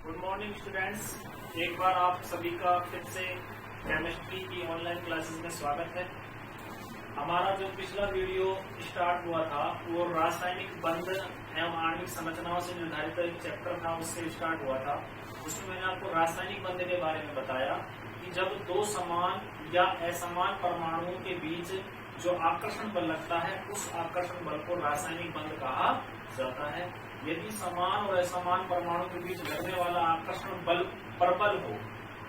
Good morning students, एक बार आप सभी का फिर से केमिस्ट्री की ऑनलाइन क्लासेस में स्वागत है। हमारा जो पिछला वीडियो स्टार्ट हुआ था वो रासायनिक बंध एवं आणविक संरचनाओं से निर्धारित एक चैप्टर था, उससे स्टार्ट हुआ था। उसमें मैंने आपको रासायनिक बंध के बारे में बताया कि जब दो समान या असमान परमाणुओं के बीच जो आकर्षण बल लगता है उस आकर्षण बल को रासायनिक बंध कहा जाता है। यदि समान और असमान परमाणु के बीच लगने वाला आकर्षण बल प्रबल हो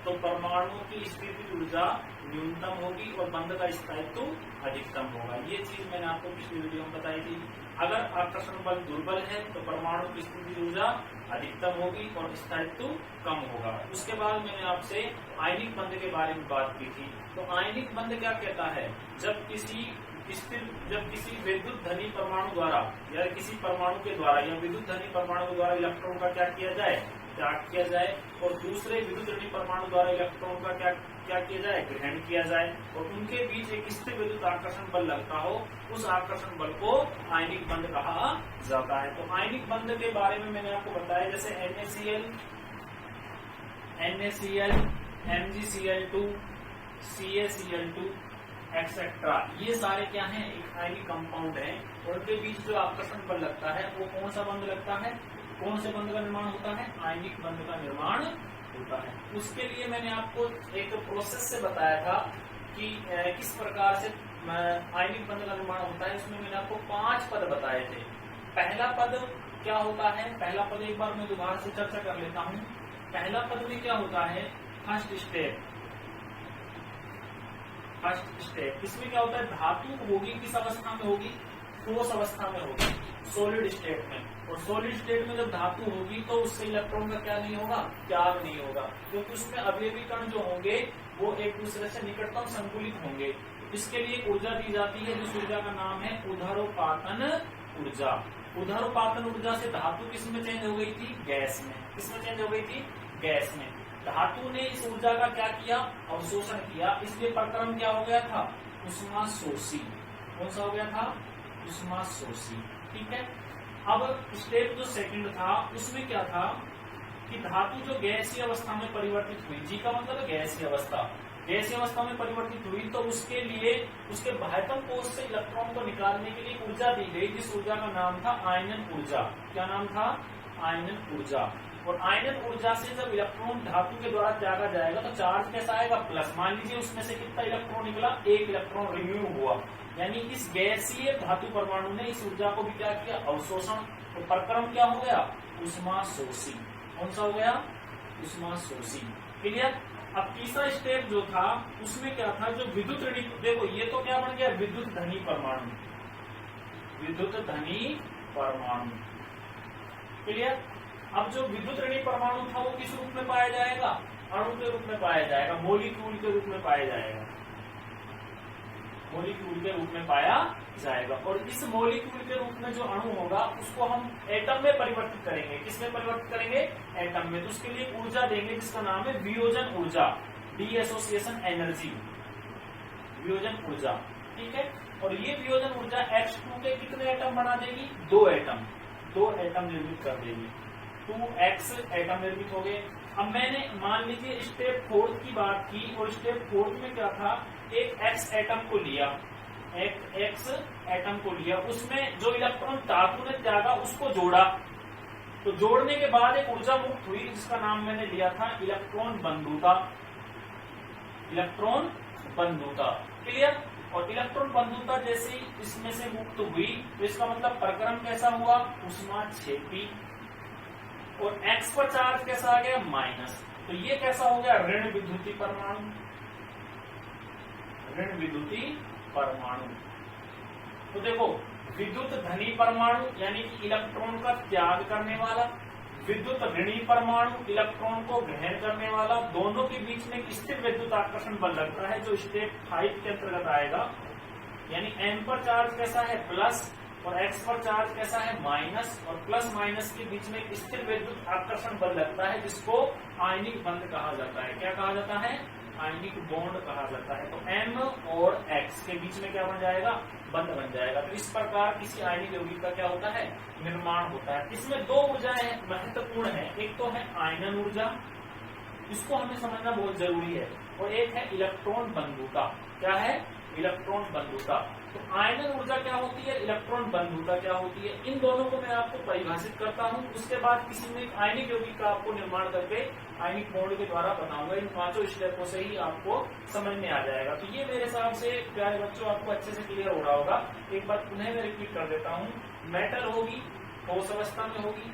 तो परमाणु की स्थितिज ऊर्जा न्यूनतम होगी और बंध का स्थायित्व अधिकतम होगा। ये चीज मैंने आपको पिछली वीडियो में बताई थी। अगर आकर्षण बल दुर्बल है तो परमाणु की स्थितिज ऊर्जा अधिकतम होगी और स्थायित्व कम होगा। उसके बाद मैंने आपसे आयनिक बंध के बारे में बात की थी। तो आयनिक बंध क्या कहता है? जब किसी विद्युत धनी परमाणु द्वारा या किसी परमाणु के द्वारा या विद्युत धनी परमाणु के द्वारा इलेक्ट्रॉन का क्या किया जाए, त्याग किया जाए, और दूसरे विद्युत ऋणी परमाणु द्वारा इलेक्ट्रॉन का क्या किया जाए, ग्रहण किया जाए, और उनके बीच एक स्थिर विद्युत आकर्षण बल लगता हो, उस आकर्षण बल को आयनिक बंध कहा जाता है। तो आयनिक बंध के बारे में मैंने आपको बताया, जैसे NaCl, MgCl2, CaCl2 एक्सेट्रा, ये सारे क्या हैं? एक आयनिक कंपाउंड है और उनके बीच जो आकर्षण बल लगता है वो कौन सा बंध लगता है? कौन से बंध का निर्माण होता है? आयनिक बंध का निर्माण होता है। उसके लिए मैंने आपको एक प्रोसेस से बताया था कि किस प्रकार से आयनिक बंध का निर्माण होता है। इसमें मैंने आपको 5 पद बताए थे। पहला पद क्या होता है? पहला पद एक बार मैं दोबारा से चर्चा कर लेता हूँ। पहला पद में क्या होता है? First step. इसमें क्या होता है? धातु होगी किस अवस्था में होगी? ठोस अवस्था में होगी, सॉलिड स्टेट में। और सॉलिड स्टेट में जब धातु होगी तो उससे इलेक्ट्रॉन का क्या नहीं होगा? त्याग नहीं होगा, क्योंकि उसमें अवयवी कण जो होंगे वो एक दूसरे से निकटतम संकुलित होंगे। इसके लिए ऊर्जा दी जाती है, जिस ऊर्जा का नाम है उदरोपातन ऊर्जा। उदरोपातन ऊर्जा से धातु किस में चेंज हो गई थी? गैस में। किसमें चेंज हो गई थी? गैस में। धातु ने इस ऊर्जा का क्या किया? अवशोषण किया। इसलिए प्रक्रम क्या हो गया था? ऊष्माशोषी। कौन सा हो गया था? ऊष्माशोषी। ठीक है। अब स्टेप जो सेकंड था उसमें क्या था कि धातु जो गैसीय अवस्था में परिवर्तित हुई, जी का मतलब है गैसीय अवस्था, गैसीय अवस्था में परिवर्तित हुई तो उसके लिए उसके बाह्यतम कोश से इलेक्ट्रॉन को निकालने के लिए ऊर्जा दी गई, जिस ऊर्जा का नाम था आयनन ऊर्जा। क्या नाम था? आयनन ऊर्जा। और आयनन ऊर्जा से जब इलेक्ट्रॉन धातु के द्वारा त्यागा जाएगा तो चार्ज कैसा आएगा? प्लस। मान लीजिए उसमें से कितना इलेक्ट्रॉन निकला? 1 इलेक्ट्रॉन रिमूव हुआ, यानी इस गैसीय धातु परमाणु ने इस ऊर्जा को भी क्या किया? अवशोषण। तो प्रक्रम क्या हो गया? ऊष्माशोषी। कौन सा हो गया? ऊष्माशोषी। क्लियर। अब तीसरा स्टेप जो था उसमें क्या था? जो विद्युत ऋणी, देखो ये तो क्या बन गया? विद्युत धनी परमाणु। विद्युत धनी परमाणु। क्लियर। अब जो विद्युत ऋणी परमाणु था वो किस रूप में पाया जाएगा? अणु के रूप में पाया जाएगा, मॉलिक्यूल के रूप में पाया जाएगा, मॉलिक्यूल के रूप में पाया जाएगा। और इस मॉलिक्यूल के रूप में जो अणु होगा उसको हम एटम में परिवर्तित करेंगे। किसमें परिवर्तित करेंगे? एटम में। तो उसके लिए ऊर्जा देंगे जिसका नाम है वियोजन ऊर्जा, डीएसोसिएशन एनर्जी, वियोजन ऊर्जा। ठीक है। और ये वियोजन ऊर्जा H2 के कितने एटम बना देगी? 2 एटम। 2 एटम निर्मित कर देगी। 2x एटम निर्मित हो गए। अब मैंने मान लीजिए स्टेप 4 की बात की, और स्टेप 4 में क्या था? एक x एटम को लिया, एक x एटम को लिया, उसमें जो इलेक्ट्रॉन धातु ने त्यागा उसको जोड़ा। तो जोड़ने के बाद एक ऊर्जा मुक्त हुई जिसका नाम मैंने लिया था इलेक्ट्रॉन बंधुता। इलेक्ट्रॉन बंधुता। क्लियर। और इलेक्ट्रॉन बंधुता जैसे ही इसमें से मुक्त हुई तो इसका मतलब प्रक्रम कैसा हुआ? ऊष्माक्षेपी। और x पर चार्ज कैसा आ गया? माइनस। तो ये कैसा हो गया? ऋण विद्युतीय परमाणु। ऋण विद्युतीय परमाणु। तो देखो, विद्युत धनी परमाणु यानी कि इलेक्ट्रॉन का त्याग करने वाला, विद्युत ऋणी परमाणु इलेक्ट्रॉन को ग्रहण करने वाला, दोनों के बीच में स्थिर विद्युत आकर्षण बल लगता है जो स्टेप 5 के अंतर्गत आएगा। यानी m पर चार्ज कैसा है? प्लस, और x पर चार्ज कैसा है माइनस, और प्लस माइनस के बीच में एक स्थिर विद्युत आकर्षण बल लगता है जिसको आयनिक बंध कहा जाता है। क्या कहा जाता है? आयनिक बॉन्ड कहा जाता है। तो M और X के बीच में क्या बन जाएगा? बंध बन जाएगा। तो इस प्रकार किसी आयनिक यौगिक का क्या होता है? निर्माण होता है। इसमें दो ऊर्जाएं महत्वपूर्ण है, एक तो है आयनन ऊर्जा, इसको हमें समझना बहुत जरूरी है, और एक है इलेक्ट्रॉन बंधुता। क्या है? इलेक्ट्रॉन बंधुता। तो आयनन ऊर्जा क्या होती है, इलेक्ट्रॉन बंधुता क्या होती है, इन दोनों को मैं आपको परिभाषित करता हूं। उसके बाद किसी में आयनिक यौगिक का आपको निर्माण करके आयनिक बॉन्ड के द्वारा बताऊंगा। इन पांचों स्टेपों से ही आपको समझ में आ जाएगा। तो ये मेरे हिसाब से प्यारे बच्चों आपको अच्छे से क्लियर हो रहा होगा। एक बार पुनः मैं रिपीट कर देता हूँ। मेटल होगी, ठोस अवस्था में होगी,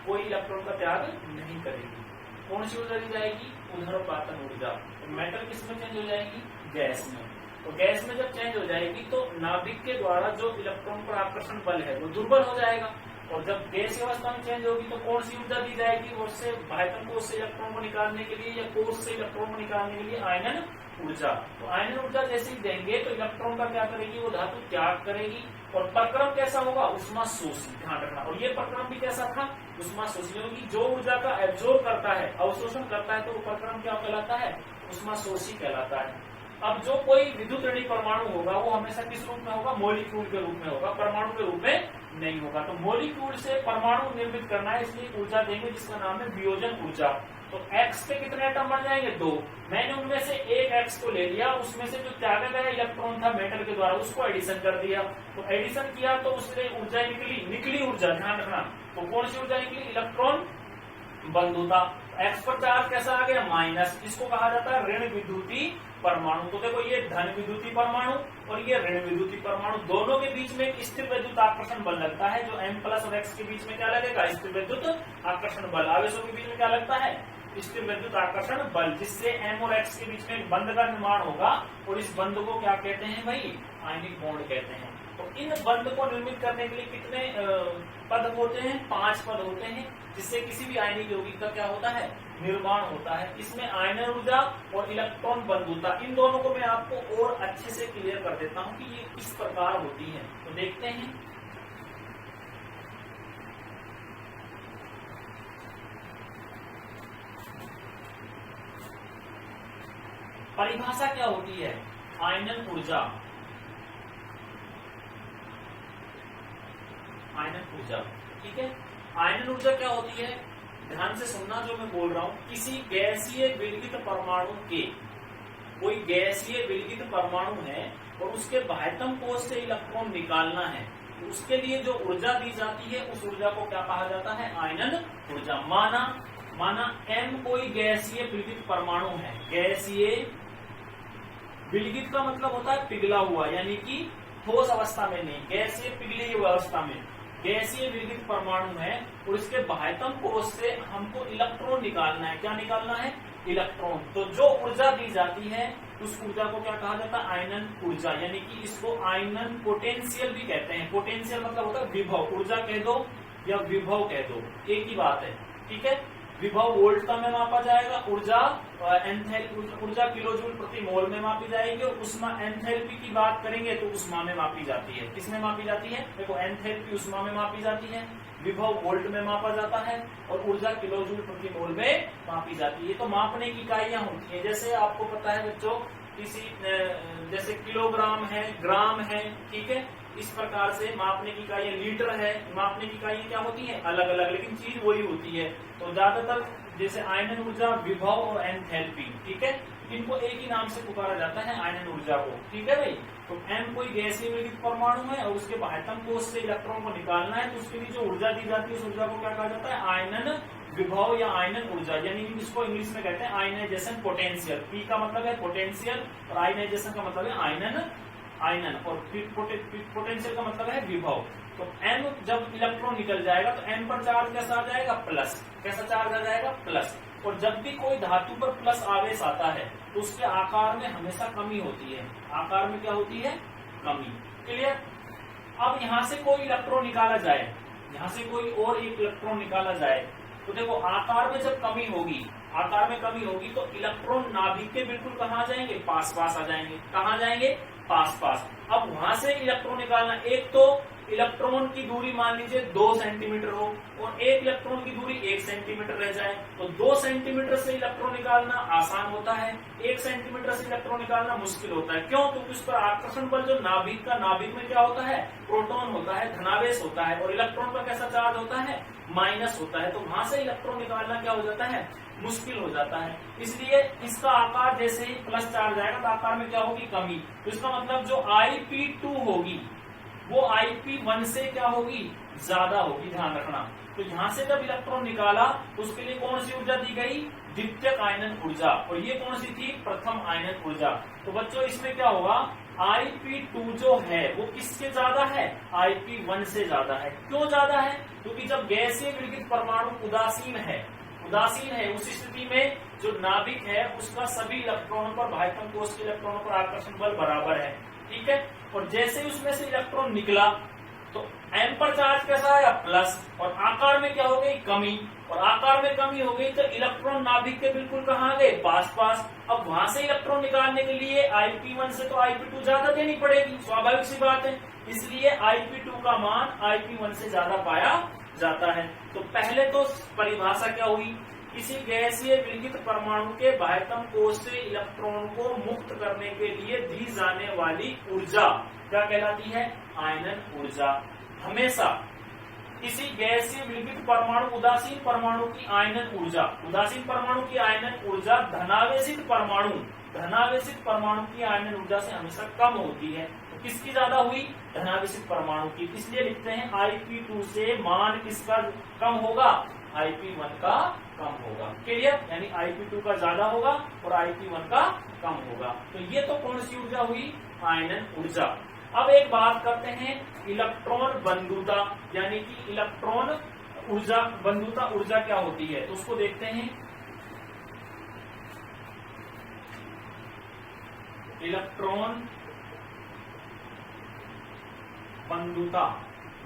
कोई इलेक्ट्रॉन का त्याग नहीं करेगी। कौन सी ऊर्जा दी जाएगी? ऊर्ध्वपातन ऊर्जा। तो मेटल किस में चेंज हो जाएगी? गैस में। तो गैस में जब चेंज हो जाएगी तो नाभिक के द्वारा जो इलेक्ट्रॉन पर आकर्षण बल है वो दुर्बल हो जाएगा, और जब गैसीय अवस्था में चेंज होगी तो कौन सी ऊर्जा दी जाएगी? उससे बाह्यतम कोश से इलेक्ट्रॉन को निकालने के लिए या कोश से इलेक्ट्रॉन को निकालने के लिए आयनन ऊर्जा। तो आयनन ऊर्जा जैसे ही देंगे तो इलेक्ट्रॉन का क्या करेगी? वो धातु त्याग करेगी। और प्रक्रम कैसा होगा? उष्मा शोषी। ध्यान रखना। और ये प्रक्रम भी कैसा था? उष्मा शोषी। क्योंकि जो ऊर्जा का एब्जॉर्ब करता है, अवशोषण करता है, तो वो प्रक्रम क्या कहलाता है? उष्मा शोषी कहलाता है। अब जो कोई विद्युत ऋणी परमाणु होगा वो हमेशा किस रूप में होगा? मॉलिक्यूल के रूप में होगा, परमाणु के रूप में नहीं होगा। तो मॉलिक्यूल से परमाणु निर्मित करना है, इसलिए ऊर्जा देंगे जिसका नाम है वियोजन ऊर्जा। तो X पे कितने एटम बन जाएंगे? 2। मैंने उनमें से एक X को ले लिया, उसमें से जो त्यागा गया इलेक्ट्रॉन था मेटल के द्वारा उसको एडिशन कर दिया। तो एडिशन किया तो उससे ऊर्जा निकली ऊर्जा। ध्यान रखना। तो कौन सी ऊर्जा निकली? इलेक्ट्रॉन बंधुता। X पर चार्ज कैसा आ गया? माइनस। इसको कहा जाता है ऋण विद्युती परमाणु। तो देखो ये धन विद्युती परमाणु और ये ऋण विद्युती परमाणु, दोनों के बीच में एक स्थिर विद्युत आकर्षण बल लगता है। जो M प्लस और X के बीच में क्या लगेगा? स्थिर विद्युत आकर्षण बल। आवेशों के बीच में क्या लगता है? स्थिर विद्युत आकर्षण बल, जिससे M और X के बीच में एक बंध का निर्माण होगा। और इस बंध को क्या कहते हैं भाई? आयनिक बॉन्ड कहते हैं। तो इन बंध को निर्मित करने के लिए कितने पद होते हैं? 5 पद होते हैं, जिससे किसी भी आयनिक यौगिक का क्या होता है? निर्माण होता है। इसमें आयनन ऊर्जा और इलेक्ट्रॉन बंधुता, इन दोनों को मैं आपको और अच्छे से क्लियर कर देता हूं कि ये किस प्रकार होती है। तो देखते हैं। परिभाषा क्या होती है? आयनन ऊर्जा। आयनन ऊर्जा, ठीक है। आयनन ऊर्जा क्या होती है? ध्यान से सुनना जो मैं बोल रहा हूं। किसी गैसीय विलगित परमाणु के, कोई गैसीय विलगित परमाणु है और उसके बाह्यतम कोश से इलेक्ट्रॉन निकालना है, तो उसके लिए जो ऊर्जा दी जाती है उस ऊर्जा को क्या कहा जाता है? आयनन ऊर्जा। माना M कोई गैसीय विलगित परमाणु है। गैसीय विलगित का मतलब होता है पिघला हुआ, यानी कि ठोस अवस्था में नहीं, गैसीय पिघली हुई अवस्था में गैसीय विलगित परमाणु है और इसके बाह्यतम कोश से हमको इलेक्ट्रॉन निकालना है। क्या निकालना है? इलेक्ट्रॉन। तो जो ऊर्जा दी जाती है उस ऊर्जा को क्या कहा जाता है? आयनन ऊर्जा, यानी कि इसको आयनन पोटेंशियल भी कहते हैं। पोटेंशियल मतलब होता है विभव। ऊर्जा कह दो या विभव कह दो, एक ही बात है, ठीक है। विभव वोल्ट में मापा जाएगा, ऊर्जा ऊर्जा किलोजूल प्रति मोल में मापी जाएगी, और उष्मा एंथैल्पी की बात करेंगे तो उष्मा में मापी जाती है। किसमें मापी जाती है? देखो एंथैल्पी उष्मा में मापी जाती है, विभव वोल्ट में मापा जाता है, और ऊर्जा किलोजूल प्रति मोल में मापी जाती है। तो मापने की इकाइयां होती है, जैसे आपको पता है बच्चों, किसी जैसे किलोग्राम है, ग्राम है, ठीक है। इस प्रकार से मापने की इकाइयां लीटर है, मापने की इकाइयां क्या होती है? अलग अलग, लेकिन चीज वही होती है। तो ज्यादातर जैसे आयनन ऊर्जा, विभव और एंथैल्पी, ठीक है, इनको एक ही नाम से पुकारा जाता है, आयनन ऊर्जा को, ठीक है भाई। तो M कोई गैसीय विलगित परमाणु है और उसके बाह्यतम कोश से इलेक्ट्रॉन को निकालना है, तो उसके लिए जो ऊर्जा दी जाती है उस ऊर्जा को क्या कहा जाता है? आयनन विभव या आयनन ऊर्जा, यानी इसको इंग्लिश में कहते हैं आयनाइजेशन पोटेंशियल। P का मतलब है पोटेंशियल और आयनाइजेशन का मतलब है आयनन, और पोटेंशियल का मतलब है विभव। तो M जब इलेक्ट्रॉन निकल जाएगा तो M पर चार्ज कैसा आ जाएगा? प्लस। कैसा चार्ज आ जाएगा? प्लस। और जब भी कोई धातु पर प्लस आवेश आता है तो उसके आकार में हमेशा कमी होती है। आकार में क्या होती है? कमी। क्लियर? अब यहां से कोई इलेक्ट्रॉन निकाला जाए, यहां से कोई और एक इलेक्ट्रॉन निकाला जाए, तो देखो आकार में जब कमी होगी, आकार में कमी होगी तो इलेक्ट्रॉन नाभिक के बिल्कुल कहाँ आ जाएंगे? पास पास आ जाएंगे। कहाँ जाएंगे? पास पास। अब वहां से इलेक्ट्रॉन निकालना, एक तो इलेक्ट्रॉन की दूरी मान लीजिए 2 सेंटीमीटर हो और एक इलेक्ट्रॉन की दूरी 1 सेंटीमीटर रह जाए, तो 2 सेंटीमीटर से इलेक्ट्रॉन निकालना आसान होता है, 1 सेंटीमीटर से इलेक्ट्रॉन निकालना मुश्किल होता है। क्यों? क्योंकि उस पर आकर्षण बल जो नाभिक में क्या होता है, प्रोटॉन होता है, धनावेश होता है, और इलेक्ट्रॉन का कैसा चार्ज होता है, माइनस होता है। तो वहां से इलेक्ट्रॉन निकालना क्या हो जाता है, मुश्किल हो जाता है। इसलिए इसका आकार जैसे ही प्लस चार्ज आएगा तो आकार में क्या होगी, कमी। तो इसका मतलब जो Ip2 होगी वो Ip1 से क्या होगी, ज्यादा होगी, ध्यान रखना। तो यहां से जब इलेक्ट्रॉन निकाला तो उसके लिए कौन सी ऊर्जा दी गई, द्वितीयक आयनन ऊर्जा, और ये कौन सी थी, प्रथम आयनन ऊर्जा। तो बच्चों इसमें क्या होगा, Ip2 जो है वो किससे ज्यादा है, Ip1 से ज्यादा है। क्यों ज्यादा है? क्योंकि जब गैसीय विलगित परमाणु उदासीन है उस स्थिति में जो नाभिक है उसका सभी इलेक्ट्रॉनों पर, बाह्यतम कोश के इलेक्ट्रॉनों पर आकर्षण बल बराबर है, ठीक है। और जैसे ही उसमें से इलेक्ट्रॉन निकला तो m पर चार्ज कैसा आया, प्लस, और आकार में क्या हो गई, कमी, और आकार में कमी हो गई तो इलेक्ट्रॉन नाभिक के बिल्कुल कहाँ गए, पास। अब वहां से इलेक्ट्रॉन निकालने के लिए Ip1 से तो Ip2 ज्यादा देनी पड़ेगी, स्वाभाविक सी बात है। इसलिए Ip2 का मान Ip1 से ज्यादा पाया जाता है। तो पहले तो परिभाषा क्या हुई, किसी गैसीय विलगित परमाणु के बाह्यतम कोश से इलेक्ट्रॉन को मुक्त करने के लिए दी जाने वाली ऊर्जा क्या कहलाती है, आयनन ऊर्जा। हमेशा किसी गैसीय विलगित परमाणु, उदासीन परमाणु की आयनन ऊर्जा, उदासीन परमाणु की आयनन ऊर्जा धनावेशित परमाणु की आयनन ऊर्जा से हमेशा कम होती है। तो किसकी ज्यादा हुई, धनावेशित परमाणु की। इसलिए लिखते हैं Ip2 से मान किसका कम होगा, Ip1 का कम होगा। क्लियर? यानी Ip2 का ज्यादा होगा और Ip1 का कम होगा। तो ये तो कौन सी ऊर्जा हुई, आयनन ऊर्जा। अब एक बात करते हैं इलेक्ट्रॉन बंधुता, यानी कि इलेक्ट्रॉन ऊर्जा, बंधुता ऊर्जा क्या होती है, तो उसको देखते हैं। इलेक्ट्रॉन बंधुता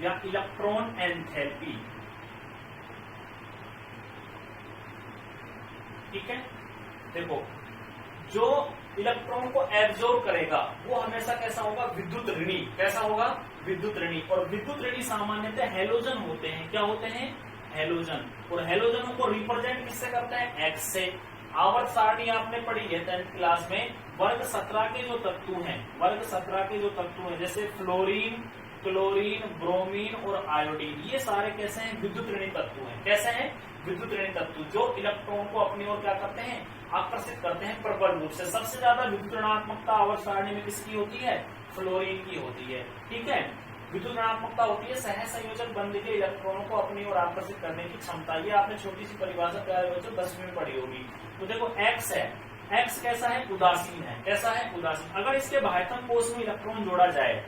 या इलेक्ट्रॉन एंथैल्पी, ठीक है। देखो, जो इलेक्ट्रॉन को एब्जॉर्ब करेगा वो हमेशा कैसा होगा, विद्युत ऋणी। कैसा होगा, विद्युत ऋणी। और विद्युत ऋणी सामान्यतः हेलोजन होते हैं। क्या होते हैं, हेलोजन। और हेलोजनों को रिप्रेजेंट किससे करते हैं, एक्स से। आवर्त सारणी आपने पढ़ी है 10th क्लास में। वर्ग 17 के जो तत्व हैं, जैसे फ्लोरीन, क्लोरीन, ब्रोमीन और आयोडीन, ये सारे कैसे हैं, विद्युत ऋणी तत्व हैं। कैसे हैं, विद्युत ऋणी तत्व, जो इलेक्ट्रॉन को अपनी ओर क्या करते हैं, आकर्षित करते हैं प्रबल रूप से। सबसे ज्यादा विद्युत ऋणात्मकता आवर्त सारणी में किसकी होती है, फ्लोरीन की होती है, ठीक है। विद्युत ऋणात्मकता होती है सह संयोजक बंध के इलेक्ट्रॉनों को अपनी ओर आकर्षित करने की क्षमता। ये आपने छोटी सी परिभाषा प्यारे बच्चों 10वीं में पढ़ी होगी। तो देखो एक्स है, एक्स कैसा है, उदासीन है। कैसा है, उदासीन। अगर इसके बाह्यतम कोश में इलेक्ट्रॉन जोड़ा जाए,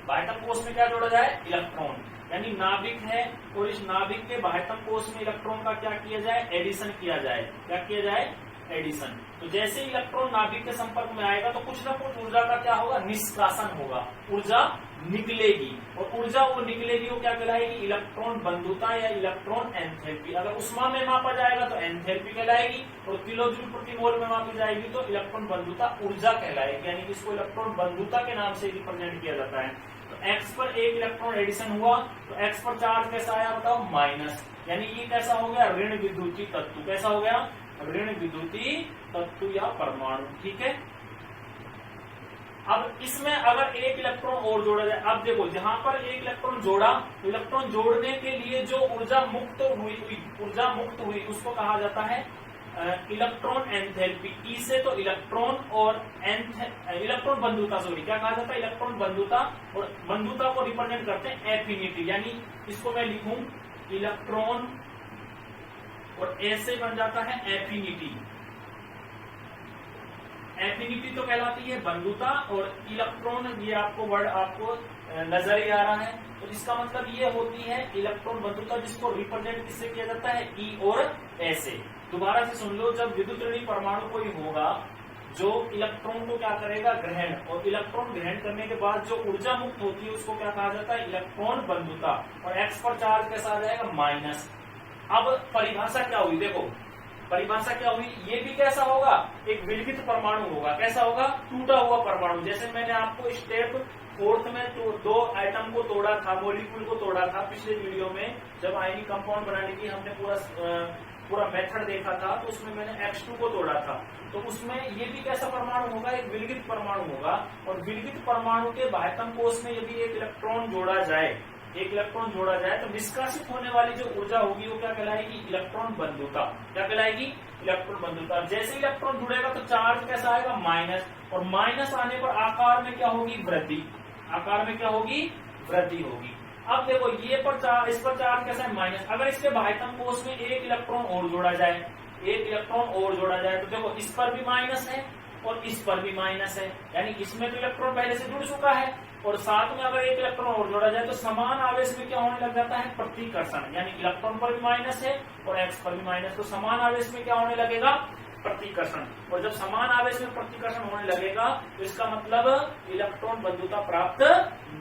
बाह्यतम कोश में क्या जोड़ा जाए, इलेक्ट्रॉन, यानी नाभिक है और इस नाभिक के बाह्यतम कोश में इलेक्ट्रॉन का क्या किया जाए, एडिशन किया जाए। क्या किया जाए, एडिशन। तो जैसे इलेक्ट्रॉन नाभिक के संपर्क में आएगा तो कुछ ना कुछ ऊर्जा का क्या होगा, निष्कासन होगा, ऊर्जा निकलेगी। और ऊर्जा वो निकलेगी, वो क्या कहलाएगी, इलेक्ट्रॉन बंधुता या इलेक्ट्रॉन एंथैल्पी। अगर उष्मा में मापा जाएगा तो एंथैल्पी कहलाएगी, और किलो जूल प्रति मोल में मापी जाएगी तो इलेक्ट्रॉन बंधुता ऊर्जा कहलाएगी। यानी कि इसको इलेक्ट्रॉन बंधुता के नाम से रिप्रेजेंट किया जाता है। तो एक्स पर एक इलेक्ट्रॉन एडिशन हुआ तो एक्स पर चार्ज कैसा आया बताओ, माइनस। यानी ये कैसा हो गया, ऋण विद्युतीय तत्व। कैसा हो गया, ऋण विद्युतीय तत्व या परमाणु, ठीक है। अब इसमें अगर एक इलेक्ट्रॉन और जोड़ा जाए, अब देखो जहां पर एक इलेक्ट्रॉन जोड़ा, तो इलेक्ट्रॉन जोड़ने के लिए जो ऊर्जा मुक्त हुई उसको कहा जाता है इलेक्ट्रॉन एंथैल्पी। ई से तो इलेक्ट्रॉन और इलेक्ट्रॉन बंधुता, सॉरी क्या कहा जाता है, इलेक्ट्रॉन बंधुता। और बंधुता को रिप्रेजेंट करते हैं एफिनिटी, यानी इसको मैं लिखूं इलेक्ट्रॉन और ऐसे बन जाता है एफिनिटी। एफिनिटी तो कहलाती है बंधुता, और इलेक्ट्रॉन, ये आपको वर्ड आपको नजर ही आ रहा है। तो इसका मतलब ये होती है इलेक्ट्रॉन बंधुता, जिसको रिप्रेजेंट किससे किया जाता है, ई और ए से। दोबारा से सुन लो, जब विद्युत ऋणी परमाणु कोई होगा जो इलेक्ट्रॉन को क्या करेगा, ग्रहण, और इलेक्ट्रॉन ग्रहण करने के बाद जो ऊर्जा मुक्त होती है उसको क्या कहा जाता है, इलेक्ट्रॉन बंधुता। और एक्स पर चार्ज कैसा आ जाएगा, माइनस। अब परिभाषा क्या हुई, देखो परिभाषा क्या हुई, ये भी कैसा होगा, एक विलगित परमाणु होगा। कैसा होगा, टूटा हुआ परमाणु। जैसे मैंने आपको स्टेप फोर्थ में तो 2 एटम को तोड़ा था, मॉलिक्यूल को तोड़ा था पिछले वीडियो में, जब आयनिक कंपाउंड बनाने की हमने पूरा मेथड देखा था, तो उसमें मैंने X2 को तोड़ा था। तो उसमें ये भी कैसा परमाणु होगा, एक विलगित परमाणु होगा, और विलगित परमाणु के बाह्यतम कोश में यदि एक इलेक्ट्रॉन जोड़ा जाए तो निष्कासित होने वाली जो ऊर्जा होगी वो क्या कहलाएगी, इलेक्ट्रॉन बंधुता। क्या कहलाएगी, इलेक्ट्रॉन बंधुता। जैसे इलेक्ट्रॉन जुड़ेगा तो चार्ज कैसा आएगा, माइनस, और माइनस आने पर आकार में क्या होगी, वृद्धि। आकार में क्या होगी, वृद्धि होगी। अब देखो ये इस पर चार्ज कैसा है, माइनस। अगर इसके बाह्यतम कोश में एक इलेक्ट्रॉन और जोड़ा जाए तो देखो इस पर भी माइनस है और इस पर भी माइनस है, यानी इसमें तो इलेक्ट्रॉन पहले से जुड़ चुका है, और साथ में अगर एक इलेक्ट्रॉन और जोड़ा जाए तो समान आवेश में क्या होने लग जाता है, प्रतिकर्षण। यानी इलेक्ट्रॉन पर भी माइनस है और एक्स पर भी माइनस, तो समान आवेश में क्या होने लगेगा, प्रतिकर्षण। और जब समान आवेश में प्रतिकर्षण होने लगेगा तो इसका मतलब इलेक्ट्रॉन बंधुता प्राप्त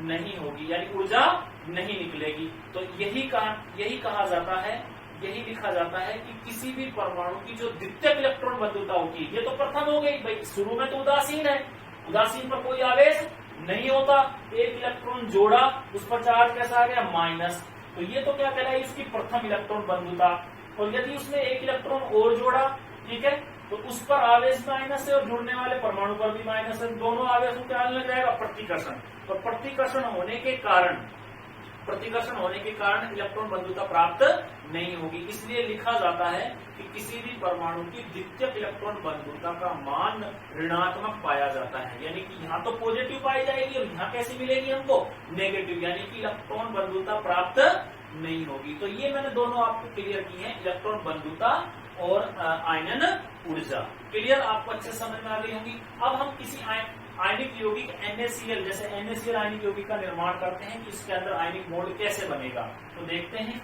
नहीं होगी, यानी ऊर्जा नहीं निकलेगी। तो यही कहा जाता है, यही लिखा जाता है कि किसी भी परमाणु की जो द्वितीयक इलेक्ट्रॉन बंधुता होती है, ये तो प्रथम हो गई भाई, शुरू में तो उदासीन है, उदासीन पर कोई आवेश नहीं होता, एक इलेक्ट्रॉन जोड़ा, उस पर चार्ज कैसा आ गया, माइनस, तो ये तो क्या कहलाएगी, उसकी प्रथम इलेक्ट्रॉन बंधुता। और यदि उसने एक इलेक्ट्रॉन और जोड़ा, ठीक है, तो उस पर आवेश माइनस है और जुड़ने वाले परमाणु पर भी माइनस है, दोनों आवेशों क्या लग जाएगा, प्रतिकर्षण। और प्रतिकर्षण होने के कारण इलेक्ट्रॉन बंधुता प्राप्त नहीं होगी। इसलिए लिखा जाता है कि किसी भी परमाणु की द्वितीयक इलेक्ट्रॉन बंधुता का मान ऋणात्मक पाया जाता है, यानी कि यहाँ तो पॉजिटिव पाई जाएगी और यहाँ कैसी मिलेगी हमको, नेगेटिव, यानी कि इलेक्ट्रॉन बंधुता प्राप्त नहीं होगी। तो ये मैंने दोनों आपको क्लियर की है, इलेक्ट्रॉन बंधुता और आयनन ऊर्जा। क्लियर, आपको अच्छे समझ में आ गई होगी। अब हम किसी आयनिक यौगिक NaCl, जैसे NaCl आयनिक यौगिक का निर्माण करते हैं कि इसके अंदर आयनिक मोड कैसे बनेगा, तो देखते हैं।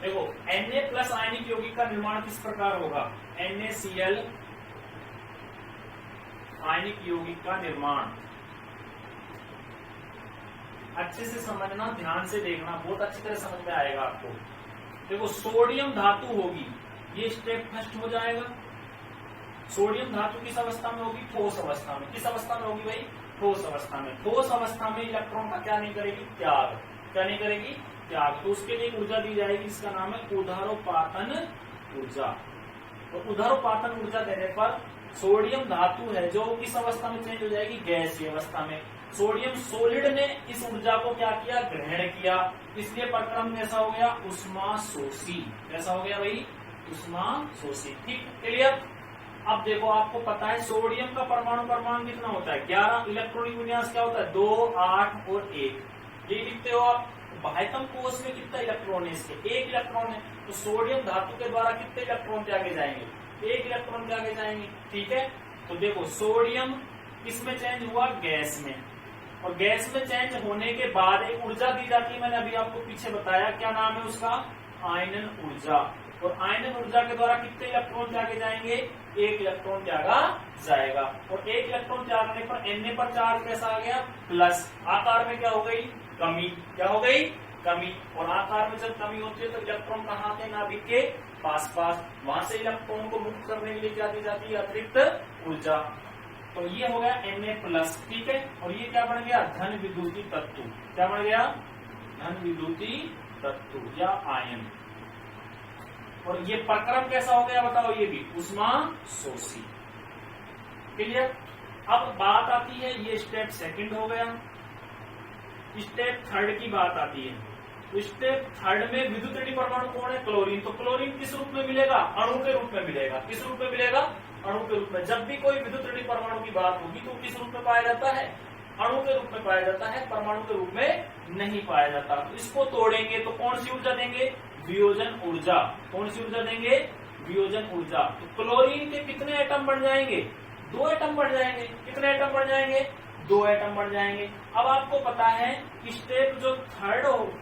देखो Na प्लस आयनिक यौगिक का निर्माण किस प्रकार होगा, NaCl आयनिक यौगिक का निर्माण अच्छे से समझना, ध्यान से देखना, बहुत अच्छी तरह समझ में आएगा आपको। देखो सोडियम धातु होगी, ये स्टेप फर्स्ट हो जाएगा। सोडियम धातु किस अवस्था में होगी, ठोस अवस्था में। किस अवस्था में होगी भाई, ठोस अवस्था में। ठोस अवस्था में इलेक्ट्रॉन का क्या नहीं करेगी, त्याग। क्या नहीं करेगी, त्याग। तो उसके लिए ऊर्जा दी जाएगी, इसका नाम है उदारोपातन ऊर्जा। तो उदारोपातन ऊर्जा देने पर सोडियम धातु है जो किस अवस्था में चेंज हो जाएगी, गैसीय अवस्था में। सोडियम सोलिड ने इस ऊर्जा को क्या किया, ग्रहण किया, इसलिए प्रक्रम कैसा हो गया, उष्माशोषी। कैसा हो गया भाई, उष्माशोषी। ठीक, क्लियर। अब देखो आपको पता है सोडियम का परमाणु क्रमांक कितना होता है, 11। इलेक्ट्रॉनिक विन्यास क्या होता है, 2, 8 और 1। ये लिखते हो आप। बाह्यतम कोश में कितना इलेक्ट्रॉन है, इसके 1 इलेक्ट्रॉन है। तो सोडियम धातु के द्वारा कितने इलेक्ट्रॉन त्यागे जाएंगे, 1 इलेक्ट्रॉन त्यागे जाएंगे। ठीक है, तो देखो सोडियम किसमें चेंज हुआ, गैस में। और गैस में चेंज होने के बाद एक ऊर्जा दी जाती है, मैंने अभी आपको पीछे बताया, क्या नाम है उसका, आयनन ऊर्जा। और आयनन ऊर्जा के द्वारा कितने इलेक्ट्रॉन त्यागे जाएंगे, 1 इलेक्ट्रॉन त्यागा जाएगा। और 1 इलेक्ट्रॉन त्यागने पर Na पर चार्ज कैसा आ गया, प्लस। आकार में क्या हो गई, कमी। क्या हो गई, कमी। और आकार में जब कमी होती है तो इलेक्ट्रॉन कहाँ आते हैं, नाभिक के पास, वहां से इलेक्ट्रॉन को मुक्त करने के लिए क्या दी जाती है, अतिरिक्त ऊर्जा। तो ये हो गया Na+। ठीक है, और ये क्या बन गया, धन विद्युतीय तत्व। क्या बन गया, धन विद्युतीय तत्व या आयन। और ये प्रक्रम कैसा हो गया बताओ, ये भी उष्माशोषी। क्लियर। अब बात आती है, ये स्टेप सेकंड हो गया। स्टेप थर्ड की बात आती है। तो स्टेप थर्ड में विद्युत ऋणी परमाणु कौन है, क्लोरीन। तो क्लोरीन किस रूप में मिलेगा, अणु के रूप में मिलेगा। किस रूप में मिलेगा, अणु के रूप में। जब भी कोई विद्युत ऋणी परमाणु की बात होगी तो किस रूप में पाया जाता है, अणु के रूप में पाया जाता है, परमाणु के रूप में नहीं पाया जाता। तो इसको तोड़ेंगे तो कौन सी ऊर्जा देंगे, वियोजन ऊर्जा। कौन सी ऊर्जा देंगे, वियोजन ऊर्जा। तो क्लोरीन के कितने एटम बढ़ जाएंगे, 2 एटम बढ़ जाएंगे। कितने एटम बढ़ जाएंगे, 2 एटम बढ़ जाएंगे। अब आपको पता है कि स्टेप जो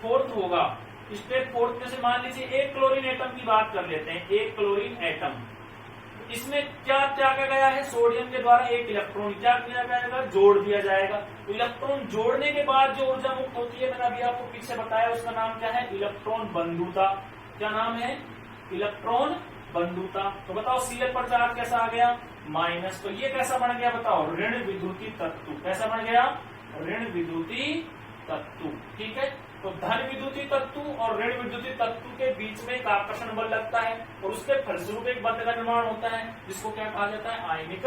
फोर्थ होगा, स्टेप फोर्थ में से मान लीजिए 1 क्लोरीन एटम की बात कर लेते हैं, 1 क्लोरीन एटम। इसमें क्या त्यागा गया है, सोडियम के द्वारा 1 इलेक्ट्रॉन क्या किया जाएगा, जोड़ दिया जाएगा। तो इलेक्ट्रॉन जोड़ने के बाद जो ऊर्जा मुक्त होती है, मैंने अभी आपको पीछे बताया, उसका नाम क्या है, इलेक्ट्रॉन बंधुता। क्या नाम है? इलेक्ट्रॉन बंधुता। तो बताओ Cl पर चार्ज कैसा आ गया? माइनस। तो ये कैसा बन गया बताओ? ऋण विद्युतीय तत्व। कैसा बन गया? ऋण विद्युतीय तत्व। ठीक है, तो धन विद्युतीय तत्व और ऋण विद्युतीय तत्व के बीच में एक आकर्षण बल लगता है और उसके फलस्वरूप एक बंध का निर्माण होता है जिसको क्या कहा जाता है? आयनिक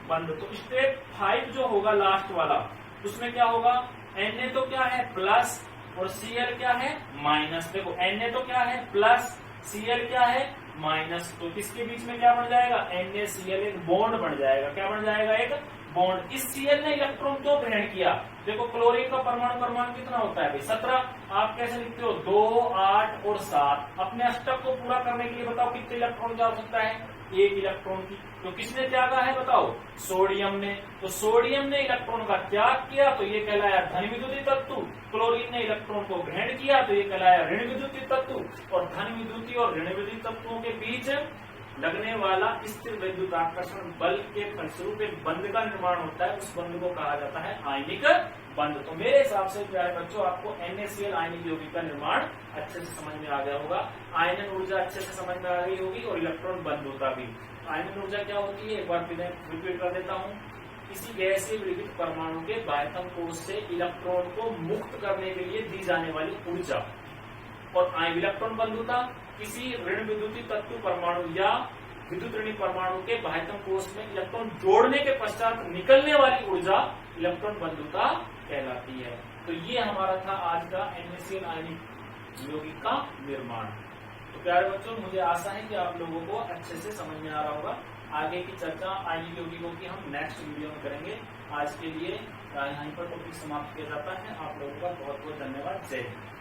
बंध। तो स्टेप 5 जो होगा लास्ट वाला, उसमें क्या होगा? Na तो क्या है? प्लस, और Cl क्या है? माइनस। देखो Na तो क्या है? प्लस, Cl क्या है? माइनस। तो इसके बीच में क्या बन जाएगा? NaCl एक बॉन्ड बन जाएगा। क्या बन जाएगा? एक बॉन्ड। इस Cl ने इलेक्ट्रॉन क्यों ग्रहण किया? देखो क्लोरीन का परमाणु कितना होता है भाई? 17। आप कैसे लिखते हो? 2, 8 और 7। अपने अष्टक को पूरा करने के लिए बताओ कितने इलेक्ट्रॉन की आवश्यकता है? 1 इलेक्ट्रॉन की। तो किसने त्यागा है बताओ? सोडियम ने। तो सोडियम ने इलेक्ट्रॉन का त्याग किया तो ये कहलाया धन विद्युतीय तत्व। क्लोरीन ने इलेक्ट्रॉन को ग्रहण किया तो ये कहलाया ऋण विद्युतीय तत्व। और धन विद्युतीय और ऋण विद्युतीय तत्वों के बीच लगने वाला स्थिर विद्युत आकर्षण बल के फलस्वरूप एक बंध का निर्माण होता है। उस बंध को कहा जाता है आयनिक बंध। तो मेरे हिसाब से प्यारे बच्चों आपको NaCl आयनिक यौगिक का निर्माण अच्छे से समझ में आ गया होगा। आयनन ऊर्जा अच्छे से समझ में आ गई होगी और इलेक्ट्रॉन बंधुता भी। आयनन ऊर्जा क्या होती है? एक बार फिर रिपीट कर देता हूँ। किसी गैसीय विलगित परमाणु के बाह्यतम कोश से इलेक्ट्रॉन को मुक्त करने के लिए दी जाने वाली ऊर्जा। और इलेक्ट्रॉन बंधुता किसी ऋण विद्युतीय तत्व परमाणु या विद्युत ऋणी परमाणु के बाह्यतम कोश में इलेक्ट्रॉन जोड़ने के पश्चात निकलने वाली ऊर्जा इलेक्ट्रॉन बंधुता कहलाती है। तो ये हमारा था आज का NaCl आयनिक यौगिक का निर्माण। तो प्यारे बच्चों मुझे आशा है कि आप लोगों को अच्छे से समझ में आ रहा होगा। आगे की चर्चा आयनिक यौगिकों की हम नेक्स्ट वीडियो में करेंगे। आज के लिए यहीं पर टॉपिक समाप्त किया जाता है। आप लोगों का बहुत बहुत धन्यवाद। जय हिंद।